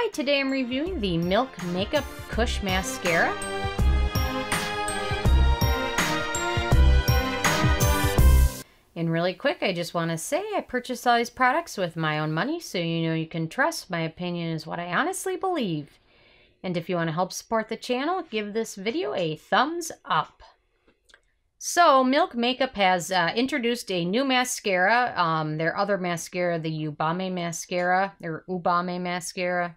Hi, today I'm reviewing the Milk Makeup Kush Mascara. And really quick, I just want to say I purchased all these products with my own money, so you know you can trust my opinion is what I honestly believe. And if you want to help support the channel, give this video a thumbs up. So, Milk Makeup has introduced a new mascara. Their other mascara, the Ubame Mascara, or Ubame Mascara,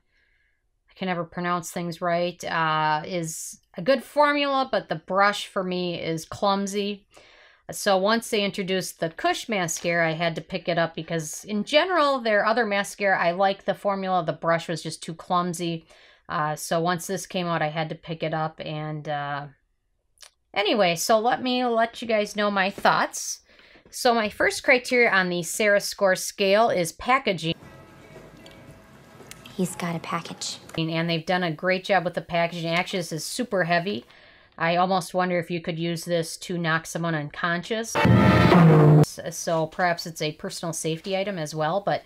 I can never pronounce things right, is a good formula, but the brush for me is clumsy. So once they introduced the Kush Mascara, I had to pick it up because in general, their other mascara, I like the formula. The brush was just too clumsy. So once this came out, I had to pick it up. And anyway, so let me let you guys know my thoughts. So my first criteria on the Sarah Score scale is packaging. He's got a package. And they've done a great job with the packaging. Actually, this is super heavy. I almost wonder if you could use this to knock someone unconscious. So perhaps it's a personal safety item as well, but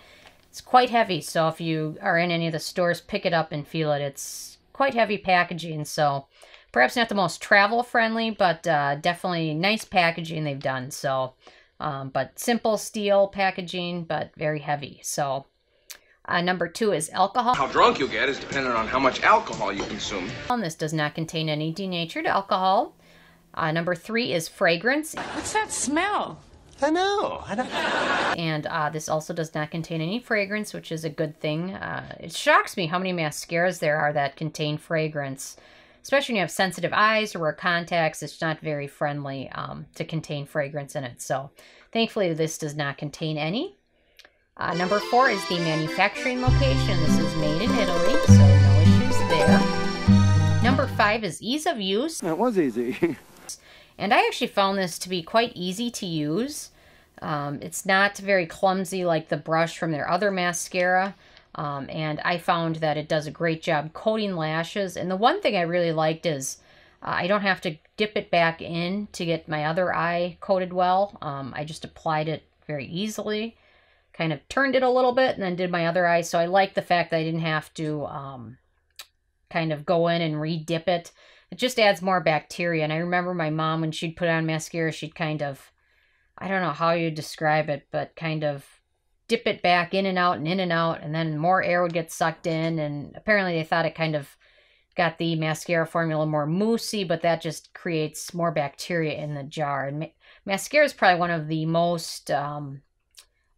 it's quite heavy. So if you are in any of the stores, pick it up and feel it. It's quite heavy packaging. So perhaps not the most travel friendly, but definitely nice packaging they've done. So, but simple steel packaging, but very heavy. So number 2 is alcohol. How drunk you'll get is dependent on how much alcohol you consume. And this does not contain any denatured alcohol. Number 3 is fragrance. What's that smell? I know. And this also does not contain any fragrance, which is a good thing. It shocks me how many mascaras there are that contain fragrance. Especially when you have sensitive eyes or wear contacts, it's not very friendly to contain fragrance in it. So thankfully this does not contain any. Number 4 is the manufacturing location. This is made in Italy, so no issues there. Number 5 is ease of use. It was easy. And I actually found this to be quite easy to use. It's not very clumsy like the brush from their other mascara. And I found that it does a great job coating lashes. And the one thing I really liked is I don't have to dip it back in to get my other eye coated well. I just applied it very easily. Kind of turned it a little bit and then did my other eye. So I like the fact that I didn't have to kind of go in and re-dip it. It just adds more bacteria. And I remember my mom, when she'd put on mascara, she'd kind of, I don't know how you describe it, but kind of dip it back in and out and in and out. And then more air would get sucked in. And apparently they thought it kind of got the mascara formula more moussey, but that just creates more bacteria in the jar. And mascara is probably one of the most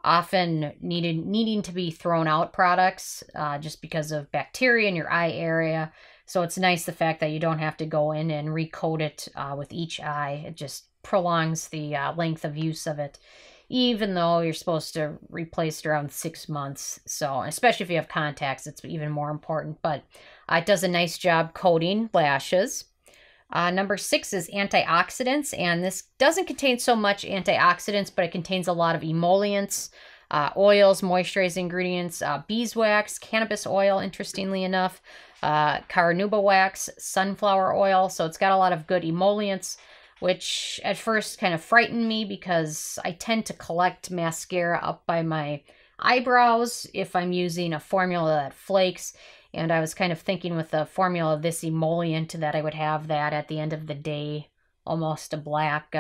often needing to be thrown out products just because of bacteria in your eye area. So it's nice the fact that you don't have to go in and recoat it with each eye. It just prolongs the length of use of it, even though you're supposed to replace it around 6 months. So especially if you have contacts, it's even more important. But it does a nice job coating lashes. Number 6 is antioxidants, and this doesn't contain so much antioxidants, but it contains a lot of emollients, oils, moisturizing ingredients, beeswax, cannabis oil, interestingly enough, carnauba wax, sunflower oil. So it's got a lot of good emollients, which at first kind of frightened me because I tend to collect mascara up by my eyebrows if I'm using a formula that flakes. And I was kind of thinking with the formula of this emollient that I would have that at the end of the day, almost a black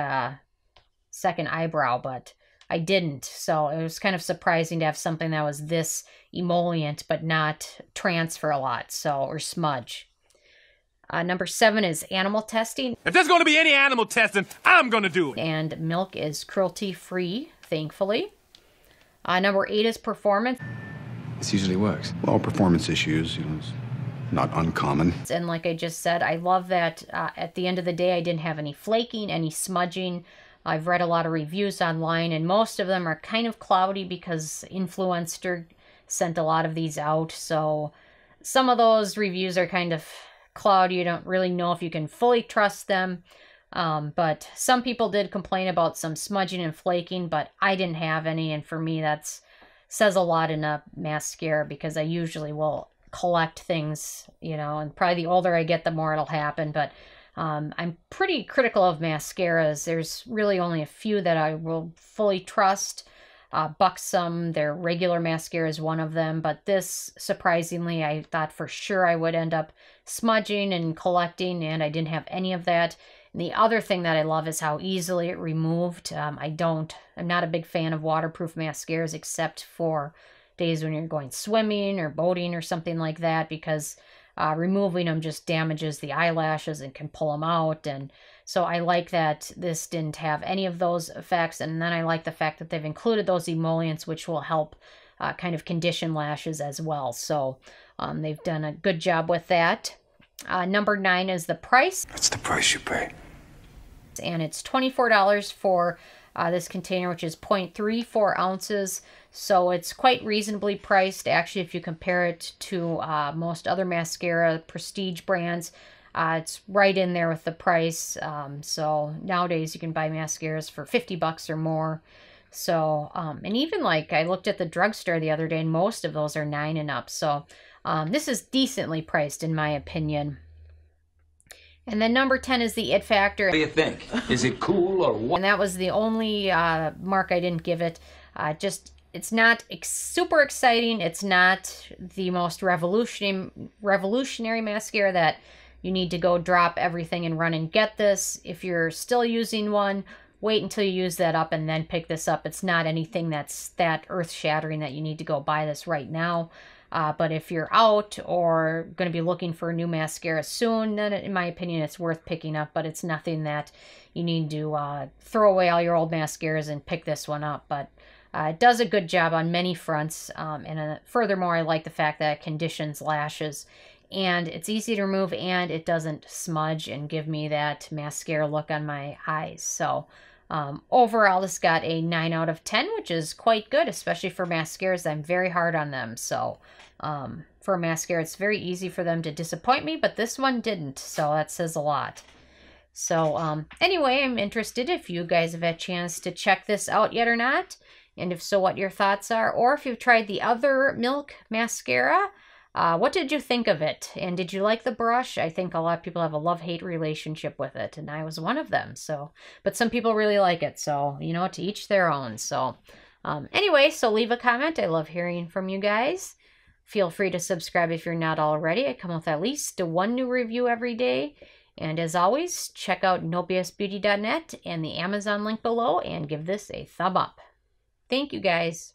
second eyebrow, but I didn't. So it was kind of surprising to have something that was this emollient, but not transfer a lot, so, or smudge. Number 7 is animal testing. If there's going to be any animal testing, I'm going to do it. And Milk is cruelty-free, thankfully. Number 8 is performance. This usually works. Well, performance issues, it's not uncommon. And like I just said, I love that at the end of the day, I didn't have any flaking, any smudging. I've read a lot of reviews online, and most of them are kind of cloudy because Influencer sent a lot of these out. So some of those reviews are kind of cloudy. You don't really know if you can fully trust them. But some people did complain about some smudging and flaking, but I didn't have any. And for me, that's says a lot in a mascara because I usually will collect things, and probably the older I get, the more it'll happen. But I'm pretty critical of mascaras. There's really only a few that I will fully trust. Buxom, their regular mascara is one of them, but this, surprisingly, I thought for sure I would end up smudging and collecting, and I didn't have any of that. And the other thing that I love is how easily it removed. I'm not a big fan of waterproof mascaras except for days when you're going swimming or boating or something like that, because removing them just damages the eyelashes and can pull them out. And so I like that this didn't have any of those effects. And then I like the fact that they've included those emollients, which will help kind of condition lashes as well. So they've done a good job with that. Number 9 is the price. That's the price you pay. And it's $24 for this container, which is 0.34 ounces. So it's quite reasonably priced. Actually, if you compare it to most other mascara prestige brands, it's right in there with the price. So nowadays you can buy mascaras for 50 bucks or more. So, and even like I looked at the drugstore the other day and most of those are 9 and up. So this is decently priced in my opinion. And then number 10 is the It Factor. What do you think? Is it cool or what? And that was the only mark I didn't give it. It's not super exciting. It's not the most revolutionary mascara that you need to go drop everything and run and get this. If you're still using one, wait until you use that up and then pick this up. It's not anything that's that earth-shattering that you need to go buy this right now. But if you're out or going to be looking for a new mascara soon, then in my opinion, it's worth picking up. But it's nothing that you need to throw away all your old mascaras and pick this one up. But it does a good job on many fronts. And furthermore, I like the fact that it conditions lashes. And it's easy to remove and it doesn't smudge and give me that mascara look on my eyes. So overall, this got a 9 out of 10, which is quite good, especially for mascaras. I'm very hard on them. So for a mascara, it's very easy for them to disappoint me, but this one didn't. So that says a lot. So anyway, I'm interested if you guys have had a chance to check this out yet or not. And if so, what your thoughts are. Or if you've tried the other Milk mascara, what did you think of it? And did you like the brush? I think a lot of people have a love-hate relationship with it, and I was one of them. So, but some people really like it. So, you know, to each their own. So, anyway, so leave a comment. I love hearing from you guys. Feel free to subscribe if you're not already. I come with at least one new review every day. And as always, check out nobsbeauty.net and the Amazon link below and give this a thumb up. Thank you, guys.